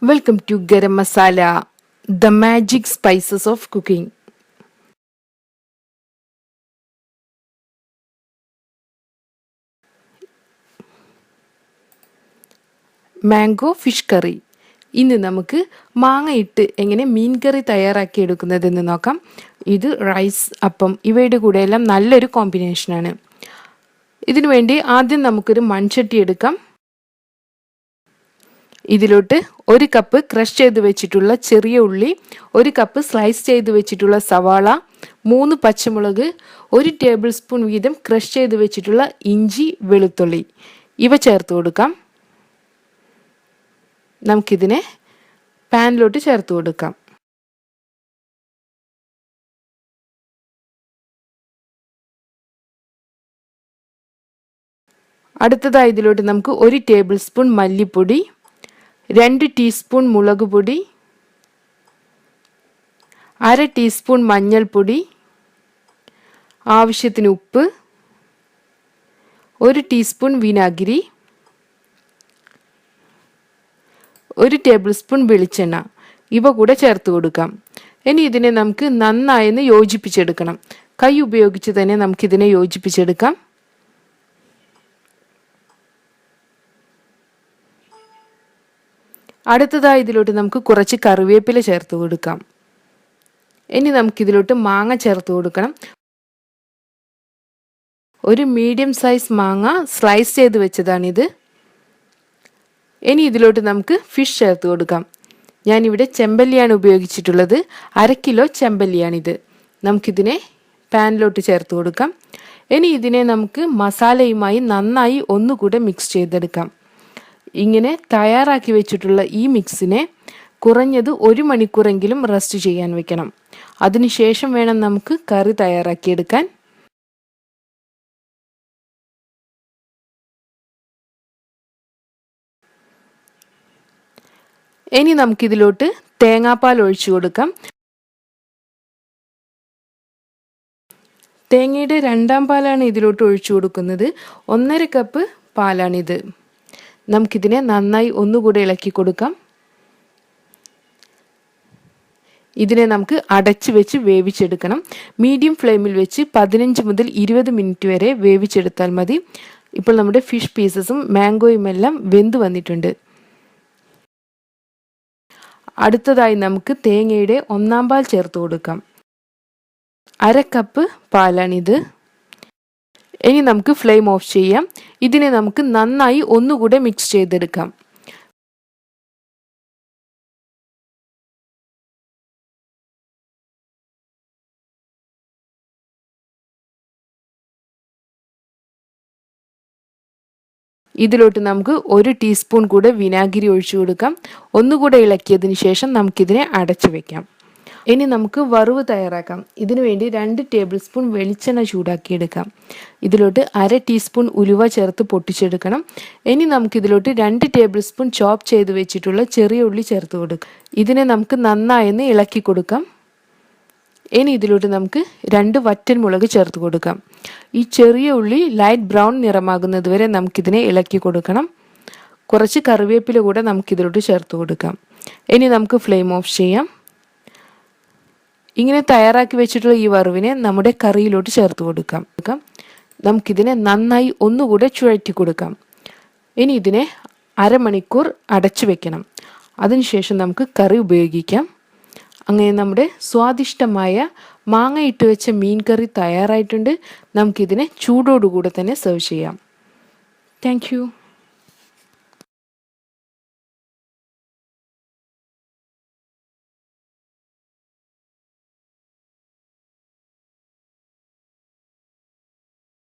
Welcome to Garam Masala, the magic spices of cooking. Mango fish curry. ഇന്ന് നമുക്ക് മാങ്ങ ഇട്ട് എങ്ങനെ മീൻ കറി തയ്യാറാക്കി എടുക്കുന്നതെന്ന് നോക്കാം. ഇത് റൈസ്, അപ്പം ഇവയുടെ കൂടെയെല്ലാം നല്ലൊരു കോമ്പിനേഷനാണ്. ഇതിനു വേണ്ടി ആദ്യം നമുക്കൊരു മൺചട്ടി എടുക്കാം. ഇതിലോട്ട് 1 കപ്പ് ക്രഷ് ചെയ്ത് വെച്ചിട്ടുള്ള ചെറിയ ഉള്ളി, 1 കപ്പ് സ്ലൈസ് ചെയ്ത് വെച്ചിട്ടുള്ള സവാള, 3 പച്ചമുളക്, 1 ടേബിൾ സ്പൂൺ വീതം ക്രഷ് ചെയ്ത് വെച്ചിട്ടുള്ള ഇഞ്ചി, വെളുത്തുള്ളി ഇവ ചേർത്ത് കൊടുക്കാം. നമുക്കിതിനെ പാനിലോട്ട് ചേർത്ത് കൊടുക്കാം. അടുത്തതായി ഇതിലോട്ട് നമുക്ക് 1 ടേബിൾ സ്പൂൺ മല്ലിപ്പൊടി, 2 ടീസ്പൂൺ മുളക് പൊടി, 1/2 ടീസ്പൂൺ മഞ്ഞൾപ്പൊടി, ആവശ്യത്തിന് ഉപ്പ്, 1 ടീസ്പൂൺ വിനാഗിരി, 1 ടേബിൾ സ്പൂൺ വെളിച്ചെണ്ണ ഇവ കൂടെ ചേർത്ത് കൊടുക്കാം. ഇനി ഇതിനെ നമുക്ക് നന്നായി യോജിപ്പിച്ചെടുക്കണം. കൈ ഉപയോഗിച്ച് തന്നെ നമുക്കിതിനെ യോജിപ്പിച്ചെടുക്കാം. അടുത്തതായി ഇതിലോട്ട് നമുക്ക് കുറച്ച് കറിവേപ്പില ചേർത്ത് കൊടുക്കാം. ഇനി നമുക്കിതിലോട്ട് മാങ്ങ ചേർത്ത് കൊടുക്കണം. ഒരു മീഡിയം സൈസ് മാങ്ങ സ്ലൈസ് ചെയ്ത് വെച്ചതാണിത്. ഇനി ഇതിലോട്ട് നമുക്ക് ഫിഷ് ചേർത്ത് കൊടുക്കാം. ഞാനിവിടെ ചെമ്പല്ലിയാണ് ഉപയോഗിച്ചിട്ടുള്ളത്. 1/2 കിലോ ചെമ്പല്ലിയാണിത്. നമുക്കിതിനെ പാനിലോട്ട് ചേർത്ത് കൊടുക്കാം. ഇനി ഇതിനെ നമുക്ക് മസാലയുമായി നന്നായി ഒന്നുകൂടെ മിക്സ് ചെയ്തെടുക്കാം. ഇങ്ങനെ തയ്യാറാക്കി വെച്ചിട്ടുള്ള ഈ മിക്സിനെ കുറഞ്ഞത് 1 മണിക്കൂറെങ്കിലും റെസ്റ്റ് ചെയ്യാൻ വെക്കണം. അതിനുശേഷം വേണം നമുക്ക് കറി തയ്യാറാക്കിയെടുക്കാൻ. ഇനി നമുക്കിതിലോട്ട് തേങ്ങാപ്പാൽ ഒഴിച്ചു കൊടുക്കാം. തേങ്ങയുടെ 2ാം പാലാണ് ഇതിലോട്ട് ഒഴിച്ചു കൊടുക്കുന്നത്. 1/2 കപ്പ് പാലാണിത്. നമുക്കിതിനെ നന്നായി ഒന്നുകൂടെ ഇളക്കി കൊടുക്കാം. ഇതിനെ നമുക്ക് അടച്ചു വെച്ച് വേവിച്ചെടുക്കണം. മീഡിയം ഫ്ലെയിമിൽ വെച്ച് 15 മുതൽ 20 മിനിറ്റ് വരെ വേവിച്ചെടുത്താൽ മതി. ഇപ്പോൾ നമ്മുടെ ഫിഷ് പീസസും മാംഗോയും എല്ലാം വെന്ത് വന്നിട്ടുണ്ട്. അടുത്തതായി നമുക്ക് തേങ്ങയുടെ 1ാം പാൽ ചേർത്ത് കൊടുക്കാം. 1/2 കപ്പ് പാലാണിത്. ഇനി നമുക്ക് ഫ്ലെയിം ഓഫ് ചെയ്യാം. ഇതിനെ നമുക്ക് നന്നായി ഒന്നുകൂടെ മിക്സ് ചെയ്തെടുക്കാം. ഇതിലോട്ട് നമുക്ക് 1 ടീസ്പൂൺ കൂടെ വിനാഗിരി ഒഴിച്ചു കൊടുക്കാം. ഒന്നുകൂടെ ഇളക്കിയതിന് ശേഷം നമുക്കിതിനെ അടച്ചു വെക്കാം. ഇനി നമുക്ക് വറവ് തയ്യാറാക്കാം. ഇതിനു വേണ്ടി 2 ടേബിൾ സ്പൂൺ വെളിച്ചെണ്ണ ചൂടാക്കിയെടുക്കാം. ഇതിലോട്ട് 1/2 ടീസ്പൂൺ ഉലുവ ചേർത്ത് പൊട്ടിച്ചെടുക്കണം. ഇനി നമുക്കിതിലോട്ട് 2 ടേബിൾ സ്പൂൺ ചോപ്പ് ചെയ്ത് വെച്ചിട്ടുള്ള ചെറിയ ഉള്ളി ചേർത്ത് കൊടുക്കാം. ഇതിനെ നമുക്ക് നന്നായി ഇളക്കി കൊടുക്കാം. ഇനി ഇതിലോട്ട് നമുക്ക് 2 വറ്റൽ മുളക് ചേർത്ത് കൊടുക്കാം. ഈ ചെറിയ ഉള്ളി ലൈറ്റ് ബ്രൗൺ നിറമാകുന്നത് വരെ നമുക്കിതിനെ ഇളക്കി കൊടുക്കണം. കുറച്ച് കറിവേപ്പില കൂടെ നമുക്കിതിലോട്ട് ചേർത്ത് കൊടുക്കാം. ഇനി നമുക്ക് ഫ്ലെയിം ഓഫ് ചെയ്യാം. ഇങ്ങനെ തയ്യാറാക്കി വെച്ചിട്ടുള്ള ഈ വറവിനെ നമ്മുടെ കറിയിലോട്ട് ചേർത്ത് കൊടുക്കാം. നമുക്കിതിനെ നന്നായി ഒന്നുകൂടെ ചുഴറ്റി കൊടുക്കാം. ഇനി ഇതിനെ 1/2 മണിക്കൂർ അടച്ചു വെക്കണം. അതിനുശേഷം നമുക്ക് കറി ഉപയോഗിക്കാം. അങ്ങനെ നമ്മുടെ സ്വാദിഷ്ടമായ മാങ്ങ ഇട്ട് വെച്ച മീൻ കറി തയ്യാറായിട്ടുണ്ട്. നമുക്കിതിനെ ചൂടോടുകൂടെ തന്നെ സെർവ് ചെയ്യാം. Thank you.